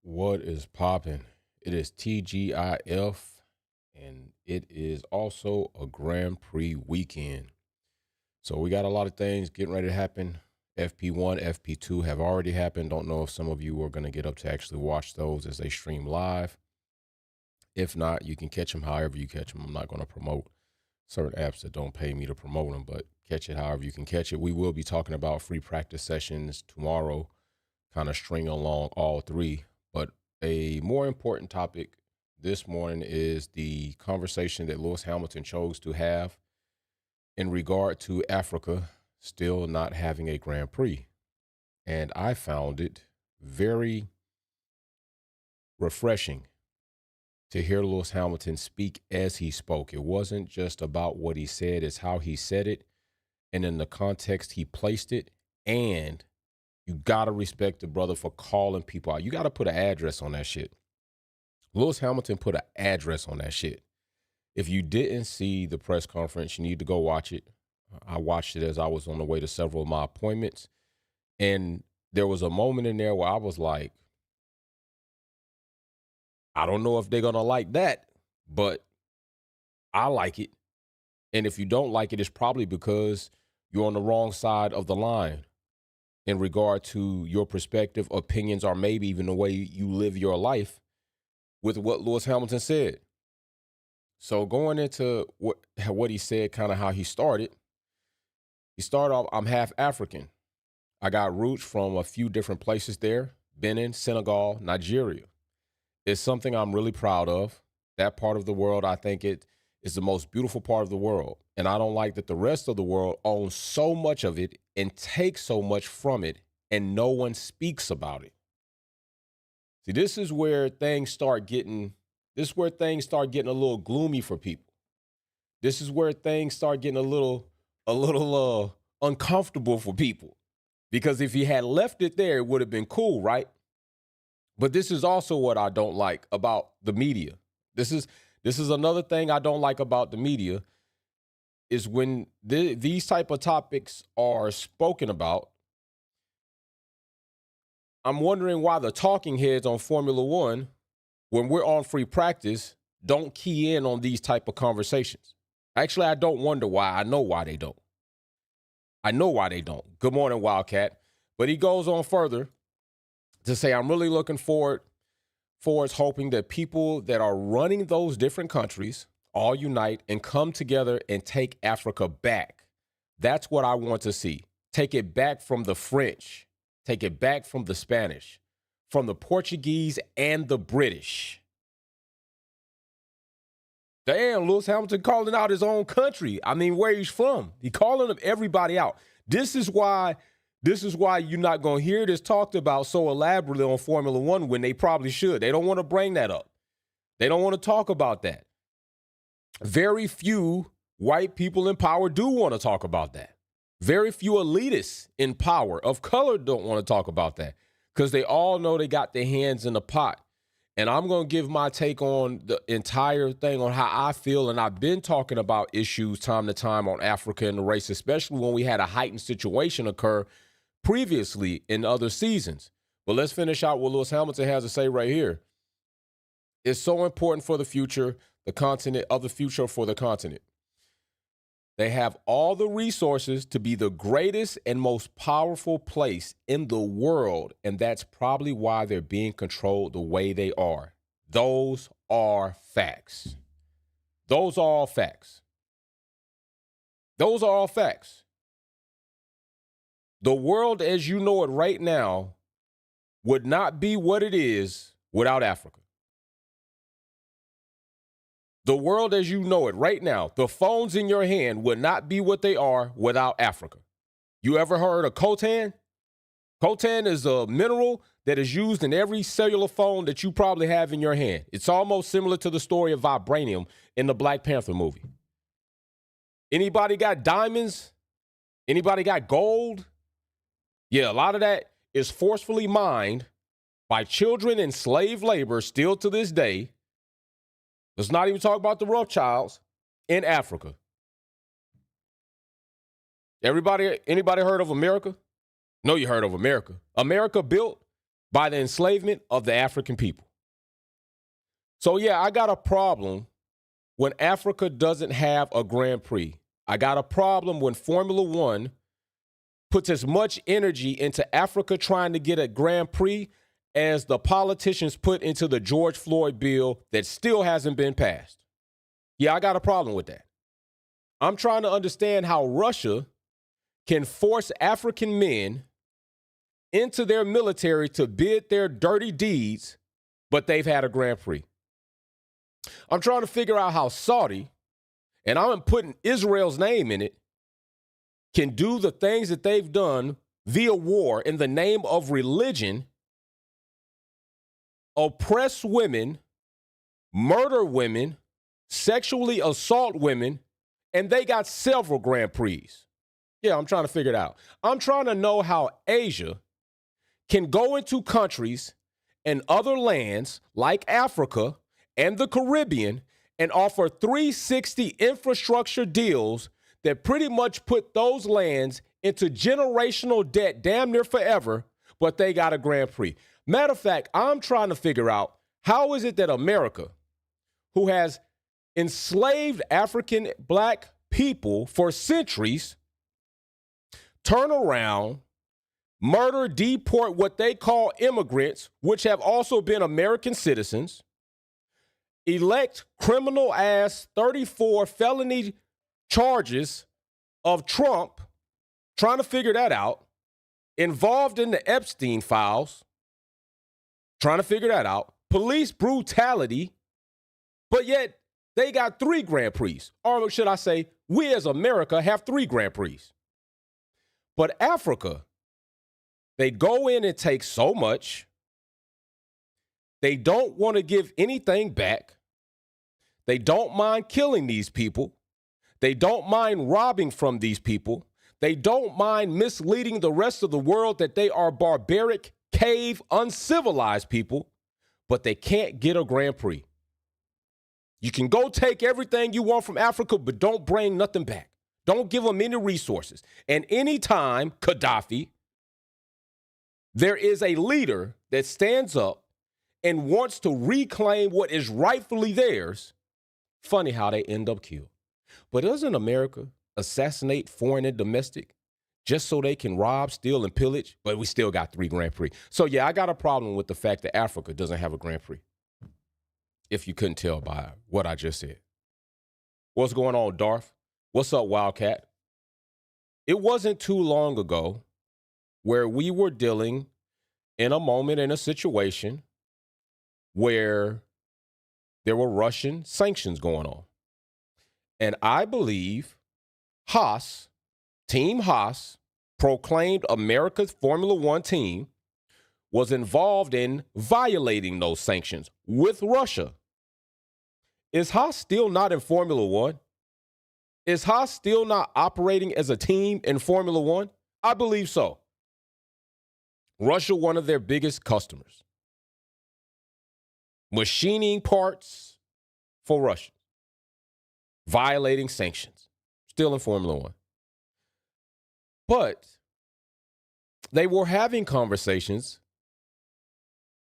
What is popping? It is TGIF, and it is also a Grand Prix weekend. So we got a lot of things getting ready to happen. FP1, FP2 have already happened. Don't know if some of you are going to get up to actually watch those as they stream live. If not, you can catch them however you catch them. I'm not going to promote certain apps that don't pay me to promote them, but catch it however you can catch it. We will be talking about free practice sessions tomorrow, kind of string along all three. But a more important topic this morning is the conversation that Lewis Hamilton chose to have in regard to Africa still not having a Grand Prix. And I found it very refreshing to hear Lewis Hamilton speak as he spoke. It wasn't just about what he said, it's how he said it and in the context he placed it. And you got to respect the brother for calling people out. You got to put an address on that shit. Lewis Hamilton put an address on that shit. If you didn't see the press conference, you need to go watch it. I watched it as I was on the way to several of my appointments. And there was a moment in there where I was like, I don't know if they're going to like that, but I like it. And if you don't like it, it's probably because you're on the wrong side of the line in regard to your perspective, opinions, or maybe even the way you live your life with what Lewis Hamilton said. So going into what he said, kind of how he started off, I'm half African. I got roots from a few different places there, Benin, Senegal, Nigeria. It's something I'm really proud of. That part of the world, I think it is the most beautiful part of the world. And I don't like that the rest of the world owns so much of it and takes so much from it, and no one speaks about it. See, this is where things start getting a little gloomy for people. This is where things start getting a little uncomfortable for people. Because if he had left it there, it would have been cool, right? But this is also what I don't like about the media. This is another thing I don't like about the media is when these type of topics are spoken about. I'm wondering why the talking heads on Formula One, when we're on free practice, don't key in on these type of conversations. Actually, I don't wonder why. I know why they don't. Good morning, Wildcat. But he goes on further to say, I'm really looking forward hoping that people that are running those different countries all unite and come together and take Africa back. That's what I want to see. Take it back from the French. Take it back from the Spanish, from the Portuguese and the British. Damn, Lewis Hamilton calling out his own country. I mean, where he's from. He calling everybody out. This is why you're not going to hear this talked about so elaborately on Formula One when they probably should. They don't want to bring that up. They don't want to talk about that. Very few white people in power do want to talk about that. Very few elitists in power of color don't want to talk about that because they all know they got their hands in the pot. And I'm going to give my take on the entire thing on how I feel. And I've been talking about issues time to time on Africa and the race, especially when we had a heightened situation occur previously in other seasons. But let's finish out what Lewis Hamilton has to say right here. It's so important for the future, for the continent. They have all the resources to be the greatest and most powerful place in the world, and that's probably why they're being controlled the way they are. Those are facts. Those are all facts. Those are all facts. The world as you know it right now would not be what it is without Africa. The world as you know it right now, the phones in your hand would not be what they are without Africa. You ever heard of coltan? Coltan is a mineral that is used in every cellular phone that you probably have in your hand. It's almost similar to the story of vibranium in the Black Panther movie. Anybody got diamonds? Anybody got gold? Yeah, a lot of that is forcefully mined by children in slave labor still to this day. Let's not even talk about the Rothschilds in Africa. Anybody heard of America? No, you heard of America. America built by the enslavement of the African people. So, yeah, I got a problem when Africa doesn't have a Grand Prix. I got a problem when Formula One puts as much energy into Africa trying to get a Grand Prix as the politicians put into the George Floyd bill that still hasn't been passed. Yeah, I got a problem with that. I'm trying to understand how Russia can force African men into their military to bid their dirty deeds, but they've had a Grand Prix. I'm trying to figure out how Saudi, and I'm putting Israel's name in it, can do the things that they've done via war in the name of religion, oppress women, murder women, sexually assault women, and they got several Grand Prix. Yeah, I'm trying to figure it out. I'm trying to know how Asia can go into countries and other lands like Africa and the Caribbean and offer 360 infrastructure deals that pretty much put those lands into generational debt damn near forever, but they got a Grand Prix. Matter of fact, I'm trying to figure out how is it that America, who has enslaved African black people for centuries, turn around, murder, deport what they call immigrants, which have also been American citizens, elect criminal-ass 34 felony charges of Trump, trying to figure that out, involved in the Epstein files, trying to figure that out, police brutality, but yet they got 3 Grand Prix. Or should I say, we as America have 3 Grand Prix. But Africa, they go in and take so much. They don't want to give anything back. They don't mind killing these people. They don't mind robbing from these people. They don't mind misleading the rest of the world that they are barbaric, cave, uncivilized people, but they can't get a Grand Prix. You can go take everything you want from Africa, but don't bring nothing back. Don't give them any resources. And anytime, Gaddafi, there is a leader that stands up and wants to reclaim what is rightfully theirs, funny how they end up killed. But doesn't America assassinate foreign and domestic just so they can rob, steal, and pillage? But we still got 3 Grand Prix. So, yeah, I got a problem with the fact that Africa doesn't have a Grand Prix, if you couldn't tell by what I just said. What's going on, Darth? What's up, Wildcat? It wasn't too long ago where we were dealing in a moment, in a situation where there were Russian sanctions going on. And I believe Haas, Team Haas, proclaimed America's Formula One team, was involved in violating those sanctions with Russia. Is Haas still not in Formula One? Is Haas still not operating as a team in Formula One? I believe so. Russia, one of their biggest customers. Machining parts for Russia. Violating sanctions. Still in Formula One. But they were having conversations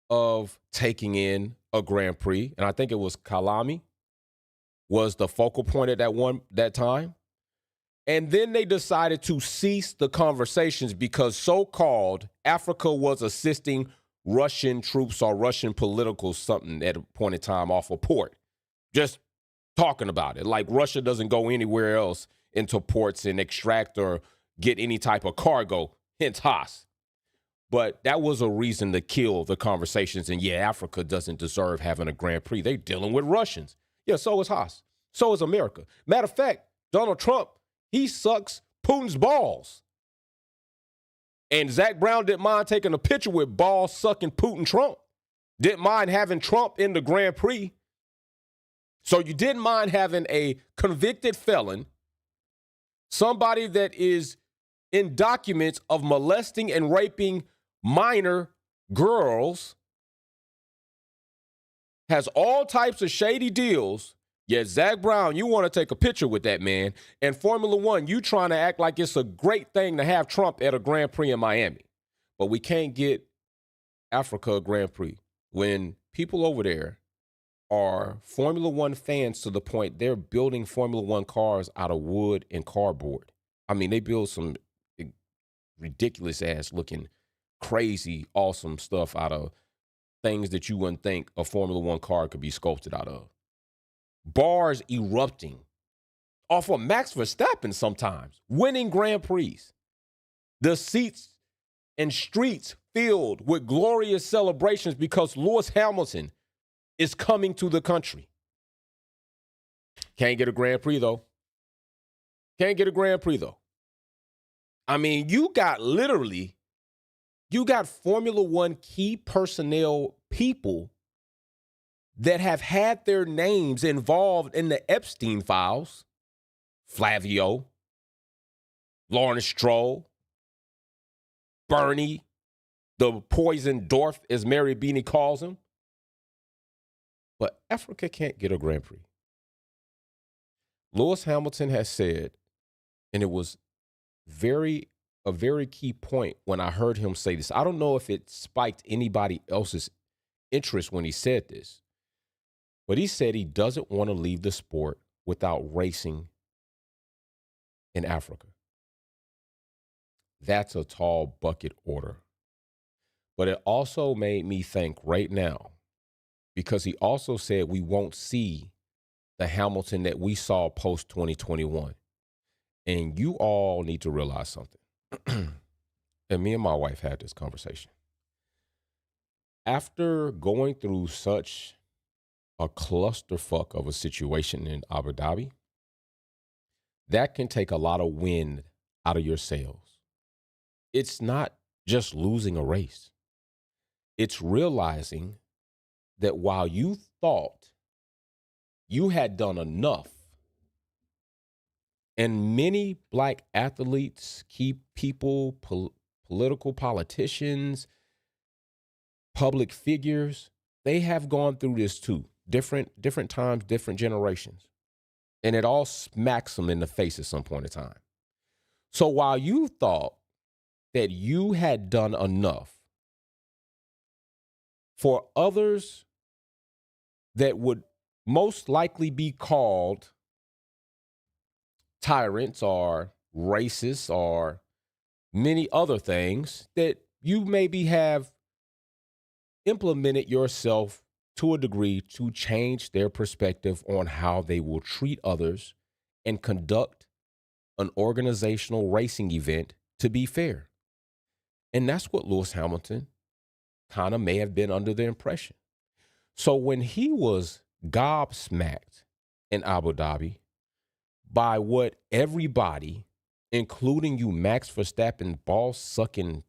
of taking in a Grand Prix, and I think it was Kalami was the focal point at that time. And then they decided to cease the conversations because so-called Africa was assisting Russian troops or Russian political something at a point in time off a port. Just talking about it. Like Russia doesn't go anywhere else into ports and extract or get any type of cargo, hence Haas. But that was a reason to kill the conversations. And yeah, Africa doesn't deserve having a Grand Prix. They're dealing with Russians. Yeah, so is Haas. So is America. Matter of fact, Donald Trump, he sucks Putin's balls. And Zach Brown didn't mind taking a picture with ball-sucking Putin Trump. Didn't mind having Trump in the Grand Prix. So you didn't mind having a convicted felon, somebody that is in documents of molesting and raping minor girls, has all types of shady deals, yet Zach Brown, you want to take a picture with that man. And Formula One, you trying to act like it's a great thing to have Trump at a Grand Prix in Miami. But we can't get Africa Grand Prix, when people over there are Formula One fans to the point they're building Formula One cars out of wood and cardboard. I mean, they build some ridiculous ass looking, crazy, awesome stuff out of things that you wouldn't think a Formula One car could be sculpted out of. Bars erupting off of Max Verstappen sometimes, winning Grand Prix. The seats and streets filled with glorious celebrations because Lewis Hamilton is coming to the country. Can't get a Grand Prix, though. Can't get a Grand Prix, though. I mean, you got Formula One key personnel people that have had their names involved in the Epstein files. Flavio, Lawrence Stroll, Bernie, the poison dwarf, as Mary Beanie calls him. But Africa can't get a Grand Prix. Lewis Hamilton has said, and it was a very key point when I heard him say this. I don't know if it spiked anybody else's interest when he said this, but he said he doesn't want to leave the sport without racing in Africa. That's a tall bucket order. But it also made me think right now, because he also said we won't see the Hamilton that we saw post 2021. And you all need to realize something. And me and my wife had this conversation. After going through such a clusterfuck of a situation in Abu Dhabi, that can take a lot of wind out of your sails. It's not just losing a race. It's realizing that while you thought you had done enough, and many black athletes, key people, political politicians, public figures, they have gone through this too. Different times, different generations. And it all smacks them in the face at some point in time. So while you thought that you had done enough, for others that would most likely be called tyrants or racists or many other things, that you maybe have implemented yourself to a degree to change their perspective on how they will treat others and conduct an organizational racing event to be fair. And that's what Lewis Hamilton kind of may have been under the impression. So when he was gobsmacked in Abu Dhabi by what everybody, including you Max Verstappen, ball-sucking,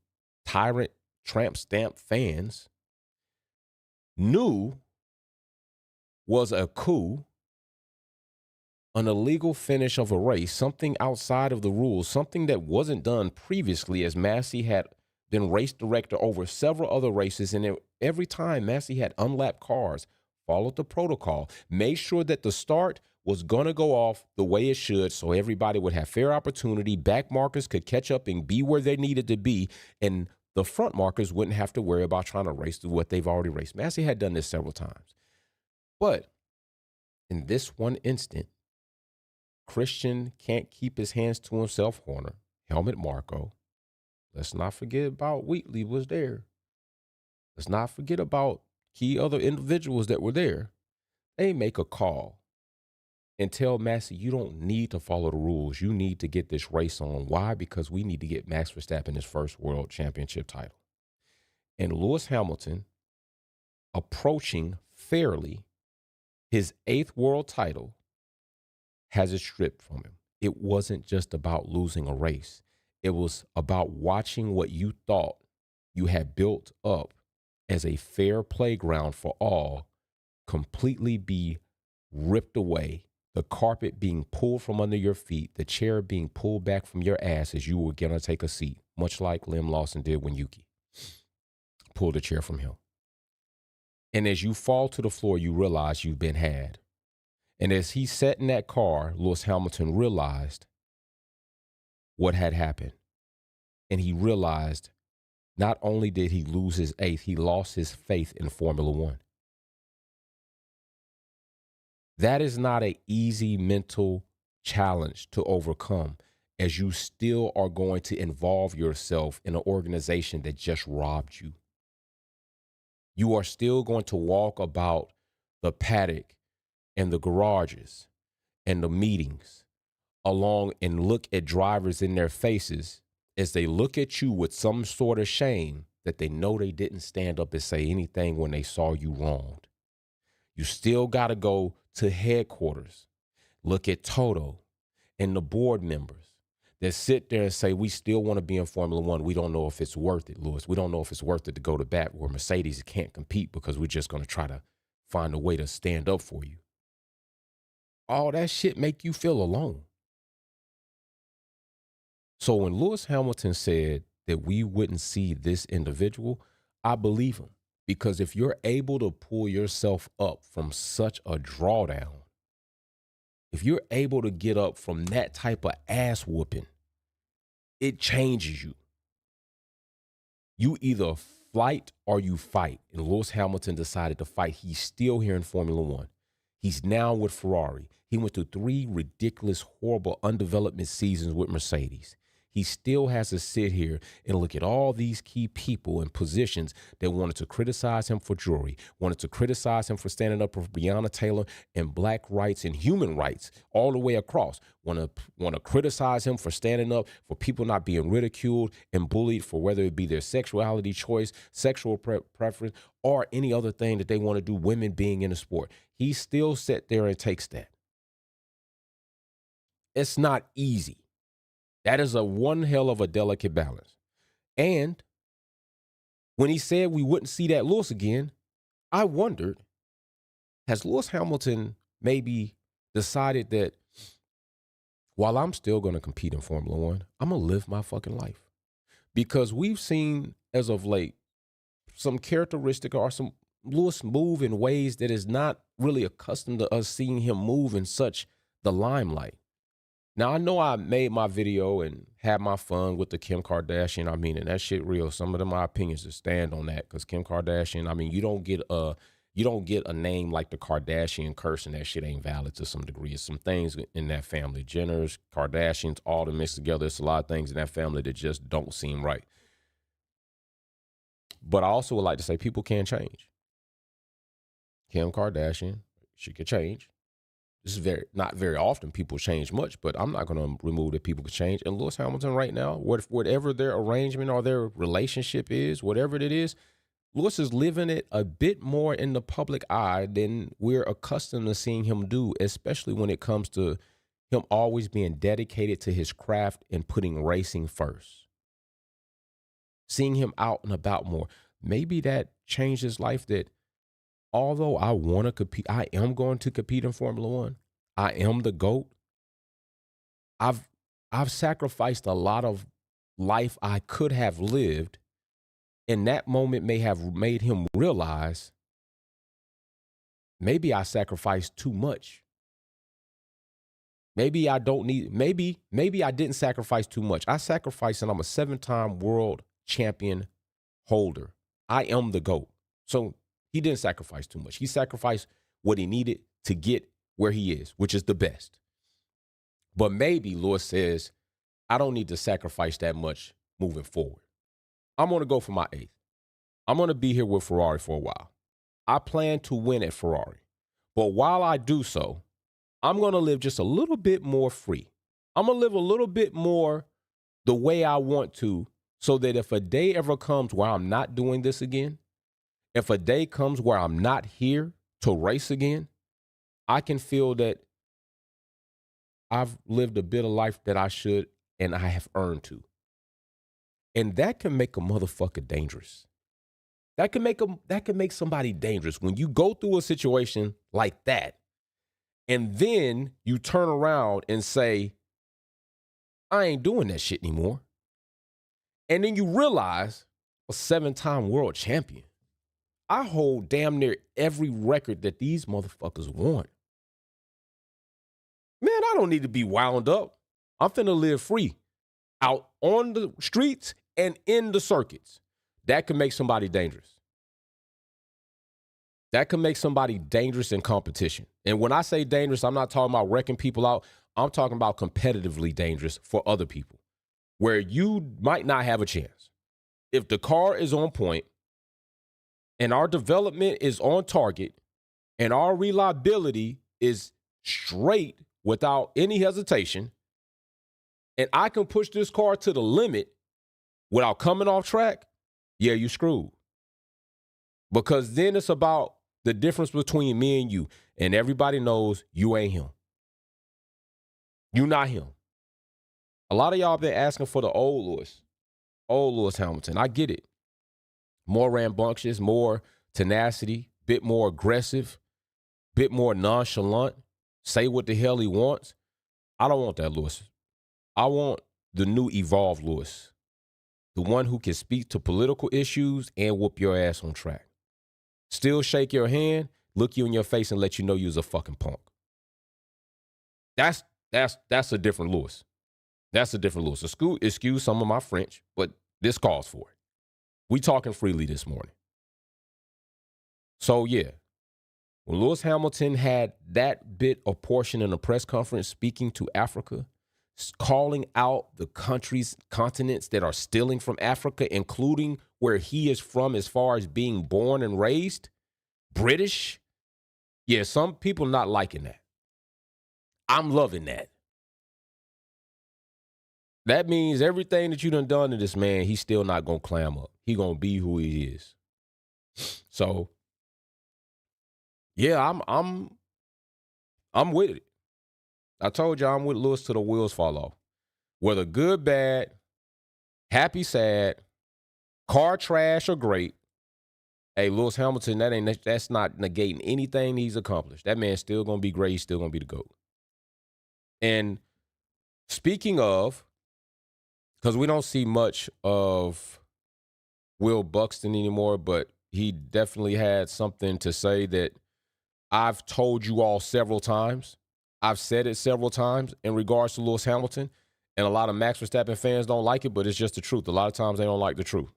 tyrant, tramp stamp fans, knew was a coup, an illegal finish of a race, something outside of the rules, something that wasn't done previously, as Massey had been race director over several other races, and every time Massey had unlapped cars, followed the protocol, made sure that the start was going to go off the way it should so everybody would have fair opportunity, back markers could catch up and be where they needed to be, and the front markers wouldn't have to worry about trying to race through what they've already raced. Massey had done this several times. But in this one instant, Christian can't keep his hands to himself, Horner, Helmut Marko. Let's not forget about Wheatley was there. Let's not forget about key other individuals that were there. They make a call and tell Massey, you don't need to follow the rules. You need to get this race on. Why? Because we need to get Max Verstappen his first world championship title. And Lewis Hamilton, approaching fairly his 8th world title, has it stripped from him. It wasn't just about losing a race. It was about watching what you thought you had built up as a fair playground for all completely be ripped away, the carpet being pulled from under your feet, the chair being pulled back from your ass as you were going to take a seat, much like Lim Lawson did when Yuki pulled a chair from him. And as you fall to the floor, you realize you've been had. And as he sat in that car, Lewis Hamilton realized what had happened. And he realized Not only did he lose his eighth, he lost his faith in Formula One. That is not an easy mental challenge to overcome, as you still are going to involve yourself in an organization that just robbed you. You are still going to walk about the paddock and the garages and the meetings along and look at drivers in their faces as they look at you with some sort of shame that they know they didn't stand up and say anything when they saw you wronged. You still got to go to headquarters, look at Toto and the board members that sit there and say, we still want to be in Formula One. We don't know if it's worth it, Lewis. We don't know if it's worth it to go to bat where Mercedes can't compete because we're just going to try to find a way to stand up for you. All that shit make you feel alone. So when Lewis Hamilton said that we wouldn't see this individual, I believe him. Because if you're able to pull yourself up from such a drawdown, if you're able to get up from that type of ass whooping, it changes you. You either flight or you fight. And Lewis Hamilton decided to fight. He's still here in Formula One. He's now with Ferrari. He went through 3 ridiculous, horrible undevelopment seasons with Mercedes. He still has to sit here and look at all these key people in positions that wanted to criticize him for jewelry, wanted to criticize him for standing up for Breonna Taylor and black rights and human rights all the way across, want to criticize him for standing up for people not being ridiculed and bullied for whether it be their sexuality choice, sexual preference, or any other thing that they want to do, women being in the sport. He still sat there and takes that. It's not easy. That is one hell of a delicate balance. And when he said we wouldn't see that Lewis again, I wondered, has Lewis Hamilton maybe decided that while I'm still going to compete in Formula One, I'm going to live my fucking life? Because we've seen as of late some characteristic or some Lewis move in ways that is not really accustomed to us seeing him move in such the limelight. Now, I know I made my video and had my fun with the Kim Kardashian. I mean, and that shit real. Some of them, my opinions to stand on that, because Kim Kardashian, I mean, you don't get a name like the Kardashian curse, and that shit ain't valid to some degree. It's some things in that family, Jenners, Kardashians, all the mixed together. It's a lot of things in that family that just don't seem right. But I also would like to say people can change. Kim Kardashian, she could change. This is not very often people change much, but I'm not going to remove that people can change. And Lewis Hamilton right now, whatever their arrangement or their relationship is, whatever it is, Lewis is living it a bit more in the public eye than we're accustomed to seeing him do, especially when it comes to him always being dedicated to his craft and putting racing first. Seeing him out and about more. Maybe that changed his life, that although I want to compete, I am going to compete in Formula One. I am the GOAT. I've sacrificed a lot of life I could have lived, and that moment may have made him realize maybe I sacrificed too much. Maybe I don't need, maybe I didn't sacrifice too much. I sacrificed, and I'm a 7-time world champion holder. I am the GOAT. So he didn't sacrifice too much. He sacrificed what he needed to get where he is, which is the best. But maybe Lewis says, I don't need to sacrifice that much moving forward. I'm going to go for my 8th. I'm going to be here with Ferrari for a while. I plan to win at Ferrari. But while I do so, I'm going to live just a little bit more free. I'm going to live a little bit more the way I want to, so that if a day ever comes where I'm not doing this again, if a day comes where I'm not here to race again, I can feel that I've lived a bit of life that I should and I have earned to. And that can make a motherfucker dangerous. That can make somebody dangerous when you go through a situation like that, and then you turn around and say, I ain't doing that shit anymore. And then you realize, a 7-time world champion, I hold damn near every record that these motherfuckers want. Man, I don't need to be wound up. I'm finna live free out on the streets and in the circuits. that can make somebody dangerous. That can make somebody dangerous in competition. And when I say dangerous, I'm not talking about wrecking people out. I'm talking about competitively dangerous for other people, where you might not have a chance. If the car is on point and our development is on target and our reliability is straight without any hesitation, and I can push this car to the limit without coming off track, yeah, you screwed. Because then it's about the difference between me and you. And everybody knows you ain't him. You not him. A lot of y'all been asking for the old Lewis Hamilton. I get it. More rambunctious, more tenacity, bit more aggressive, bit more nonchalant, say what the hell he wants. I don't want that Lewis. I want the new evolved Lewis, the one who can speak to political issues and whoop your ass on track. Still shake your hand, look you in your face, and let you know you's a fucking punk. That's a different Lewis. That's a different Lewis. Excuse some of my French, but this calls for it. We talking freely this morning. So yeah, when Lewis Hamilton had that bit of portion in a press conference speaking to Africa, calling out the continents that are stealing from Africa, including where he is from as far as being born and raised, British. Yeah, some people not liking that. I'm loving that. That means everything that you done to this man, he's still not going to clam up. He going to be who he is. So, yeah, I'm with it. I told you I'm with Lewis till the wheels fall off. Whether good, bad, happy, sad, car trash or great, hey, Lewis Hamilton, that's not negating anything he's accomplished. That man's still going to be great. He's still going to be the GOAT. And speaking of, because we don't see much of Will Buxton anymore, but he definitely had something to say that I've told you all several times. I've said it several times in regards to Lewis Hamilton, and a lot of Max Verstappen fans don't like it, but it's just the truth. A lot of times they don't like the truth.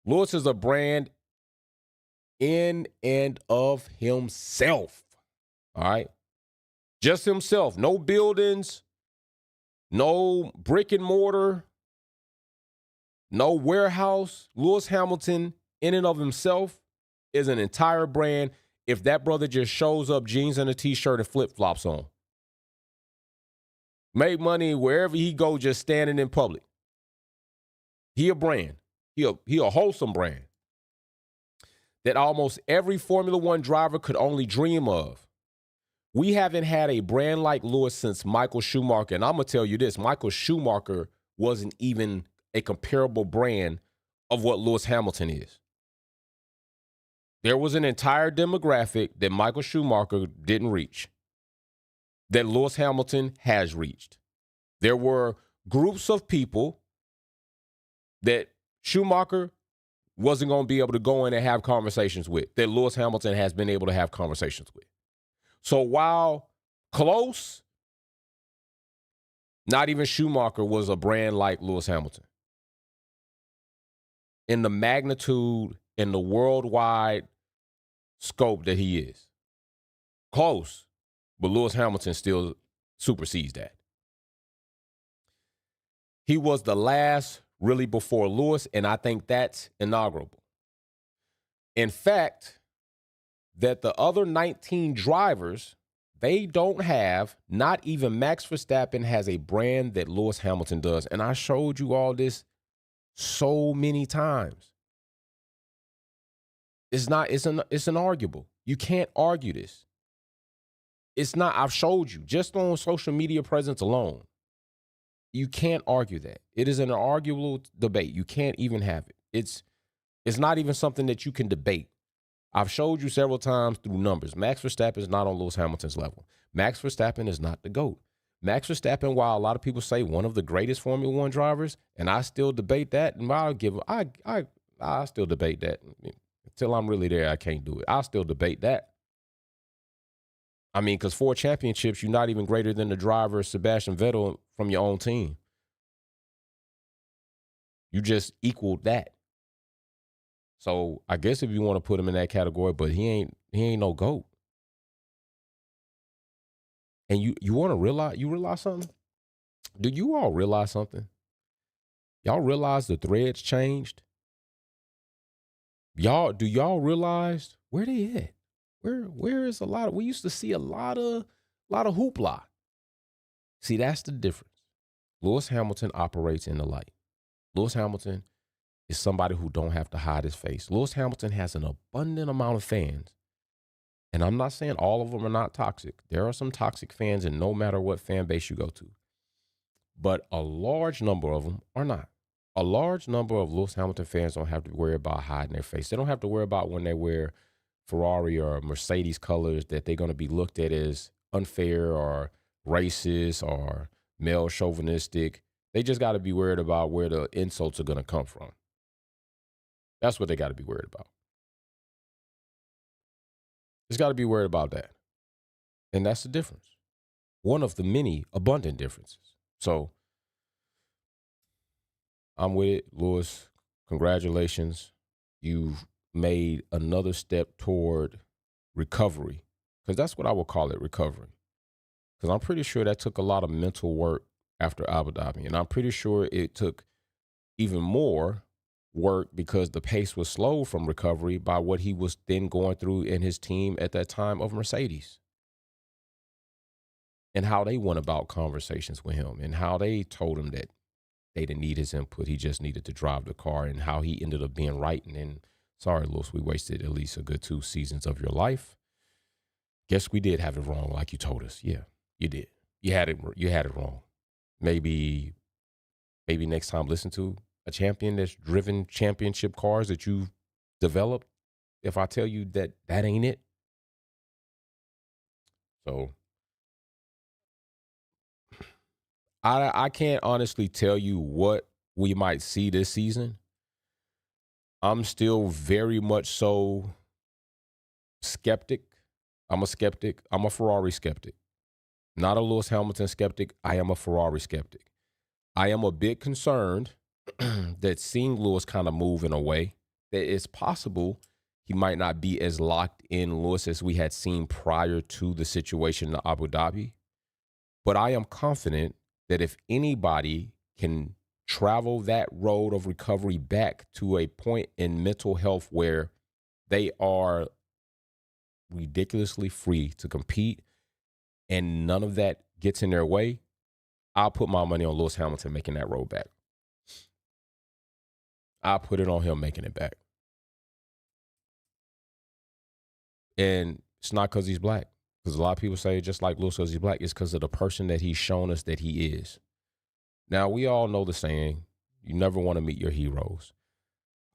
Lewis is a brand in and of himself, all right? Just himself. No buildings, no brick and mortar, no warehouse. Lewis Hamilton in and of himself is an entire brand. If that brother just shows up, jeans and a T-shirt and flip-flops on. Make money wherever he go, just standing in public. He a brand. He a wholesome brand that almost every Formula One driver could only dream of. We haven't had a brand like Lewis since Michael Schumacher. And I'm going to tell you this, Michael Schumacher wasn't even a comparable brand of what Lewis Hamilton is. There was an entire demographic that Michael Schumacher didn't reach, that Lewis Hamilton has reached. There were groups of people that Schumacher wasn't going to be able to go in and have conversations with, that Lewis Hamilton has been able to have conversations with. So while close, not even Schumacher was a brand like Lewis Hamilton. In the magnitude, in the worldwide scope that he is. Close, but Lewis Hamilton still supersedes that. He was the last really before Lewis, and I think that's inaugural. In fact, that the other 19 drivers, they don't have, not even Max Verstappen has a brand that Lewis Hamilton does. And I showed you all this so many times. It's inarguable. You can't argue this. It's not, I've showed you, just on social media presence alone. You can't argue that. It is an arguable debate. You can't even have it. It's not even something that you can debate. I've showed you several times through numbers. Max Verstappen is not on Lewis Hamilton's level. Max Verstappen is not the GOAT. Max Verstappen, while a lot of people say one of the greatest Formula One drivers, and I still debate that, and I still debate that. Until I'm really there, I can't do it. I'll still debate that. I mean, because 4 championships, you're not even greater than the driver Sebastian Vettel from your own team. You just equaled that. So I guess if you want to put him in that category, but he ain't no GOAT. And you want to realize something? Do you all realize something? Y'all realize the threads changed? Do y'all realize where they at? Where is we used to see a lot of hoopla. See, that's the difference. Lewis Hamilton operates in the light. Lewis Hamilton is somebody who don't have to hide his face. Lewis Hamilton has an abundant amount of fans. And I'm not saying all of them are not toxic. There are some toxic fans, and no matter what fan base you go to. But a large number of them are not. A large number of Lewis Hamilton fans don't have to worry about hiding their face. They don't have to worry about when they wear Ferrari or Mercedes colors that they're going to be looked at as unfair or racist or male chauvinistic. They just got to be worried about where the insults are going to come from. That's what they got to be worried about. Just got to be worried about that. And that's the difference. One of the many abundant differences. So I'm with it, Lewis. Congratulations. You've made another step toward recovery, because that's what I would call it, recovery. Because I'm pretty sure that took a lot of mental work after Abu Dhabi. And I'm pretty sure it took even more work because the pace was slow from recovery by what he was then going through in his team at that time of Mercedes. And how they went about conversations with him and how they told him that they didn't need his input. He just needed to drive the car, and how he ended up being right. And then, sorry, Lewis, we wasted at least a good 2 seasons of your life. Guess we did have it wrong like you told us. Yeah, you did. You had it wrong. Maybe next time listen to a champion that's driven championship cars that you've developed. If I tell you that ain't it. So I can't honestly tell you what we might see this season. I'm still very much so skeptic. I'm a skeptic. I'm a Ferrari skeptic. Not a Lewis Hamilton skeptic. I am a Ferrari skeptic. I am a bit concerned that seeing Lewis kind of move in a way that it's possible he might not be as locked in Lewis as we had seen prior to the situation in Abu Dhabi. But I am confident that if anybody can travel that road of recovery back to a point in mental health where they are ridiculously free to compete and none of that gets in their way, I'll put my money on Lewis Hamilton making that road back. I'll put it on him making it back. And it's not because he's black. Because a lot of people say just like Lewis because he's black, it's because of the person that he's shown us that he is. Now, we all know the saying, you never want to meet your heroes.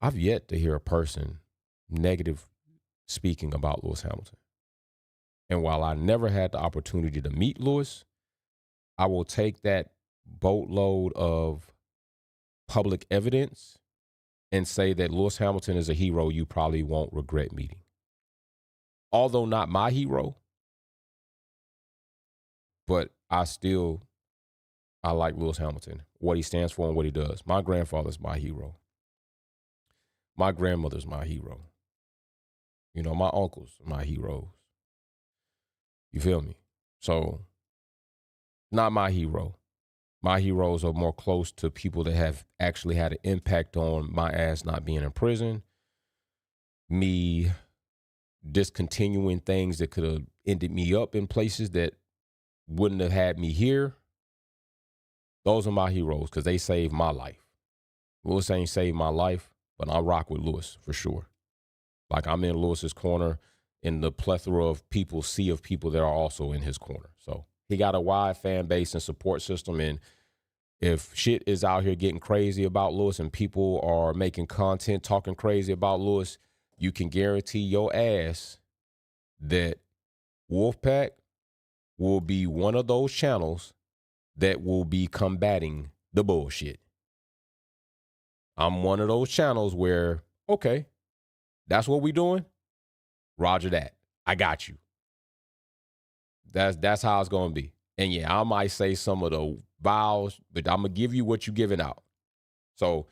I've yet to hear a person negative speaking about Lewis Hamilton. And while I never had the opportunity to meet Lewis, I will take that boatload of public evidence and say that Lewis Hamilton is a hero you probably won't regret meeting. Although not my hero, but I like Lewis Hamilton, what he stands for and what he does. My grandfather's my hero. My grandmother's my hero. You know, my uncles are my heroes. You feel me? So, not my hero. My heroes are more close to people that have actually had an impact on my ass not being in prison, me discontinuing things that could have ended me up in places that wouldn't have had me here. Those are my heroes because they saved my life. Lewis ain't saved my life, but I rock with Lewis for sure. Like I'm in Lewis's corner in the plethora of sea of people that are also in his corner. So he got a wide fan base and support system. And if shit is out here getting crazy about Lewis and people are making content talking crazy about Lewis, you can guarantee your ass that Wolfpack will be one of those channels that will be combating the bullshit. I'm one of those channels where, okay, that's what we doing. Roger that. I got you. That's how it's going to be. And yeah, I might say some of the vows, but I'm going to give you what you're giving out. So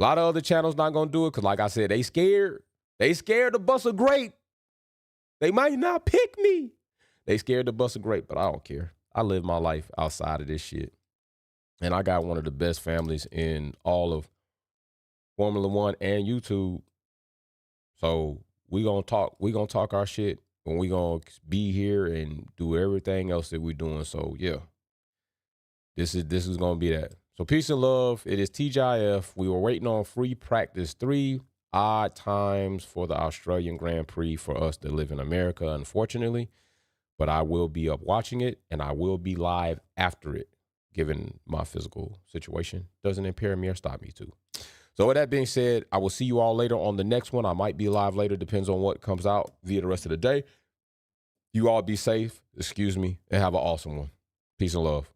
A lot of other channels not going to do it because, like I said, they scared. They scared to bust a grape. They might not pick me. They scared to bust a grape, but I don't care. I live my life outside of this shit. And I got one of the best families in all of Formula One and YouTube. So we gonna talk our shit, and we gonna be here and do everything else that we're doing. So yeah, this is gonna be that. So peace and love. It is TGIF. We were waiting on free practice 3 odd times for the Australian Grand Prix for us that live in America, unfortunately. But I will be up watching it, and I will be live after it, given my physical situation doesn't impair me or stop me to. So with that being said, I will see you all later on the next one. I might be live later, depends on what comes out via the rest of the day. You all be safe, excuse me, and have an awesome one. Peace and love.